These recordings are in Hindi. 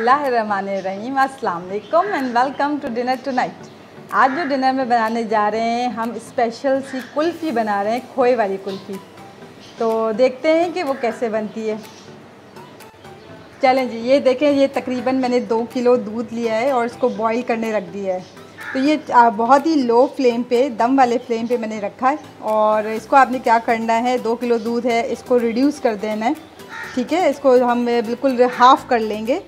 बिस्मिल्लाहिर्रहमानिर्रहीम, अस्सलाम वालेकुम and welcome to dinner tonight. आज जो डिनर में बनाने जा रहे हैं हम स्पेशल सी कुल्फ़ी बना रहे हैं, खोए वाली कुल्फ़ी। तो देखते हैं कि वो कैसे बनती है। चलें जी, ये देखें, ये तकरीबन मैंने 2 किलो दूध लिया है और इसको बॉईल करने रख दिया है। तो ये बहुत ही लो फ्लेम पे, दम वाले फ्लेम पे मैंने रखा है। और इसको आपने क्या करना है, 2 किलो दूध है, इसको रिड्यूस कर देना है, ठीक है। इसको हम बिल्कुल हाफ़ कर लेंगे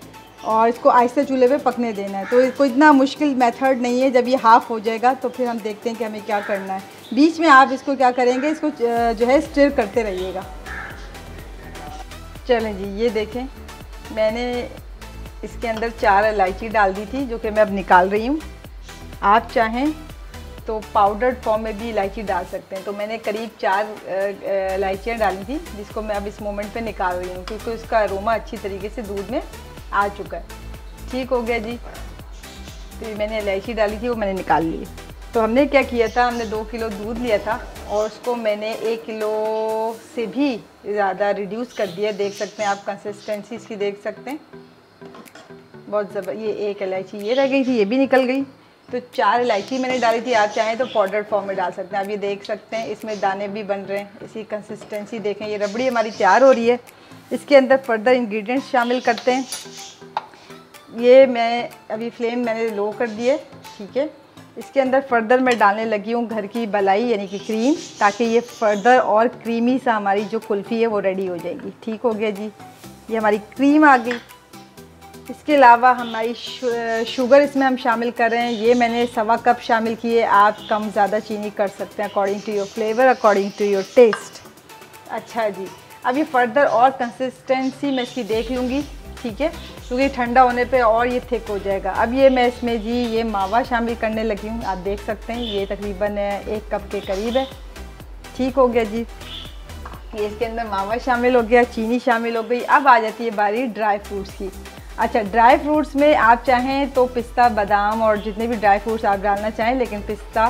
और इसको आहिस्ते चूल्हे पे पकने देना है। तो इसको इतना मुश्किल मेथड नहीं है। जब ये हाफ़ हो जाएगा तो फिर हम देखते हैं कि हमें क्या करना है। बीच में आप इसको क्या करेंगे, इसको जो है स्टिर करते रहिएगा। चलें जी, ये देखें, मैंने इसके अंदर 4 इलायची डाल दी थी जो कि मैं अब निकाल रही हूँ। आप चाहें तो पाउडर्ड फॉर्म में भी इलायची डाल सकते हैं। तो मैंने करीब 4 इलायचियाँ डाली थी जिसको मैं अब इस मोमेंट पे निकाल रही हूँ क्योंकि उसका अरोमा अच्छी तरीके से दूध में आ चुका है। ठीक हो गया जी। तो मैंने इलायची डाली थी, वो मैंने निकाल ली। तो हमने क्या किया था, हमने 2 किलो दूध लिया था और उसको मैंने 1 किलो से भी ज़्यादा रिड्यूस कर दिया। देख सकते हैं आप, कंसिस्टेंसी इसकी देख सकते हैं, बहुत ज़बरदस्त। ये 1 इलायची ये रह गई थी, ये भी निकल गई। तो 4 इलायची मैंने डाली थी। आप चाहें तो पाउडर फॉर्म में डाल सकते हैं। आप ये देख सकते हैं, इसमें दाने भी बन रहे हैं। इसी कंसिस्टेंसी देखें, ये रबड़ी हमारी तैयार हो रही है। इसके अंदर फर्दर इंग्रेडिएंट्स शामिल करते हैं। ये मैं अभी फ्लेम मैंने लो कर दिए, ठीक है। इसके अंदर फर्दर मैं डालने लगी हूँ घर की मलाई यानी कि क्रीम, ताकि ये फर्दर और क्रीमी सा हमारी जो कुल्फ़ी है वो रेडी हो जाएगी। ठीक हो गया जी, ये हमारी क्रीम आ गई। इसके अलावा हमारी शुगर इसमें हम शामिल कर रहे हैं। ये मैंने 1.25 कप शामिल किए। आप कम ज़्यादा चीनी कर सकते हैं according to your flavour, according to your taste. अच्छा जी, अब ये फर्दर और कंसिस्टेंसी मैं इसकी देख लूँगी, ठीक है, क्योंकि ठंडा होने पे और ये थिक हो जाएगा। अब ये मैं इसमें जी ये मावा शामिल करने लगी हूँ। आप देख सकते हैं ये तकरीबन 1 कप के करीब है। ठीक हो गया जी, ये इसके अंदर मावा शामिल हो गया, चीनी शामिल हो गई। अब आ जाती है बारी ड्राई फ्रूट्स की। अच्छा, ड्राई फ्रूट्स में आप चाहें तो पिस्ता, बादाम और जितने भी ड्राई फ्रूट्स आप डालना चाहें, लेकिन पिस्ता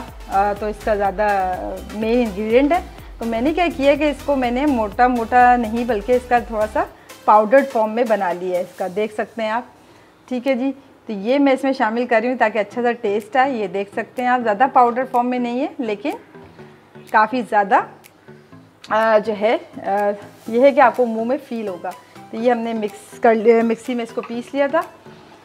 तो इसका ज़्यादा मेन इंग्रेडिएंट है। तो मैंने क्या किया कि इसको मैंने मोटा मोटा नहीं बल्कि इसका थोड़ा सा पाउडर्ड फॉर्म में बना लिया है इसका, देख सकते हैं आप। ठीक है जी, तो ये मैं इसमें शामिल कर रही हूँ ताकि अच्छा सा टेस्ट आए। ये देख सकते हैं आप, ज़्यादा पाउडर फॉर्म में नहीं है लेकिन काफ़ी ज़्यादा जो है ये है कि आपको मुंह में फ़ील होगा। तो ये हमने मिक्स कर लिया, मिक्सी में इसको पीस लिया था।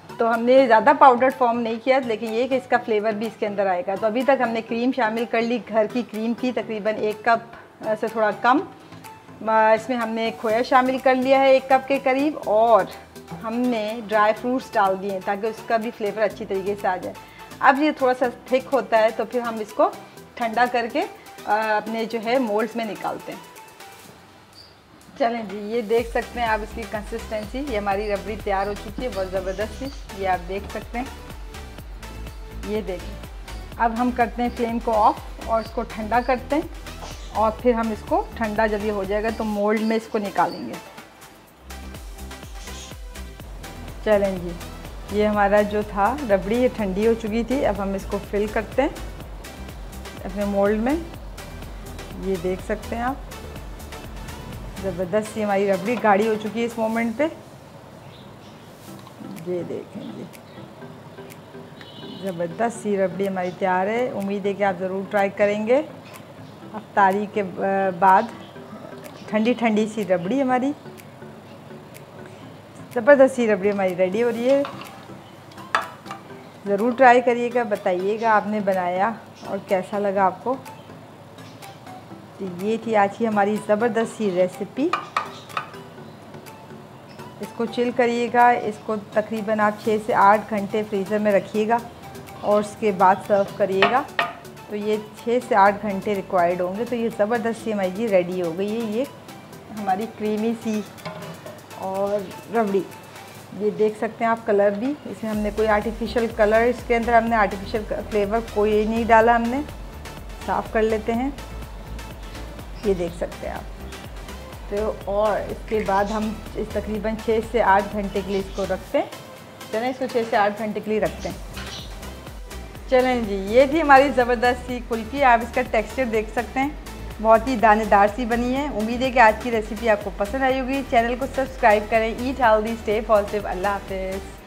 तो हमने ज़्यादा पाउडर फॉर्म नहीं किया, लेकिन ये कि इसका फ्लेवर भी इसके अंदर आएगा। तो अभी तक हमने क्रीम शामिल कर ली। घर की क्रीम थी तकरीबन 1 कप से थोड़ा कम। इसमें हमने खोया शामिल कर लिया है 1 कप के करीब, और हमने ड्राई फ्रूट्स डाल दिए ताकि उसका भी फ्लेवर अच्छी तरीके से आ जाए। अब ये थोड़ा सा थिक होता है तो फिर हम इसको ठंडा करके अपने जो है मोल्ड्स में निकालते हैं। चलें जी, ये देख सकते हैं आप इसकी कंसिस्टेंसी। ये हमारी रबड़ी तैयार हो चुकी है, बहुत ज़बरदस्त सी, ये आप देख सकते हैं। ये देखें, अब हम करते हैं फ्लेम को ऑफ और इसको ठंडा करते हैं, और फिर हम इसको ठंडा जब ये हो जाएगा तो मोल्ड में इसको निकालेंगे। चलें जी, ये हमारा जो था रबड़ी ये ठंडी हो चुकी थी। अब हम इसको फिल करते हैं अपने मोल्ड में। ये देख सकते हैं आप, ज़बरदस्त सी हमारी रबड़ी गाढ़ी हो चुकी है इस मोमेंट पे। ये देखें जी, ज़बरदस्त सी रबड़ी हमारी तैयार है। उम्मीद है कि आप ज़रूर ट्राई करेंगे। अफ्तारी के बाद ठंडी ठंडी सी रबड़ी हमारी, ज़बरदस्त सी रबड़ी हमारी रेडी हो रही है। ज़रूर ट्राई करिएगा, बताइएगा आपने बनाया और कैसा लगा आपको। तो ये थी आज की हमारी ज़बरदस्त सी रेसिपी। इसको चिल करिएगा, इसको तकरीबन आप 6 से 8 घंटे फ्रीज़र में रखिएगा और उसके बाद सर्व करिएगा। तो ये 6 से 8 घंटे रिक्वायर्ड होंगे। तो ये ज़बरदस्त सी हमारी जी रेडी हो गई है, ये हमारी क्रीमी सी और रबड़ी। ये देख सकते हैं आप, कलर भी इसमें हमने कोई आर्टिफिशियल कलर, इसके अंदर हमने आर्टिफिशियल फ्लेवर कोई नहीं डाला। हमने साफ़ कर लेते हैं, ये देख सकते हैं आप। तो और इसके बाद हम इस तकरीबन 6 से 8 घंटे के लिए इसको रखते हैं। चलें, इसको 6 से 8 घंटे के लिए रखते हैं। चलें जी, ये थी हमारी ज़बरदस्त सी कुल्फ़ी। आप इसका टेक्सचर देख सकते हैं, बहुत ही दानेदार सी बनी है। उम्मीद है कि आज की रेसिपी आपको पसंद आई होगी। चैनल को सब्सक्राइब करें। Eat healthy, stay positive. अल्लाह हाफ़िज़।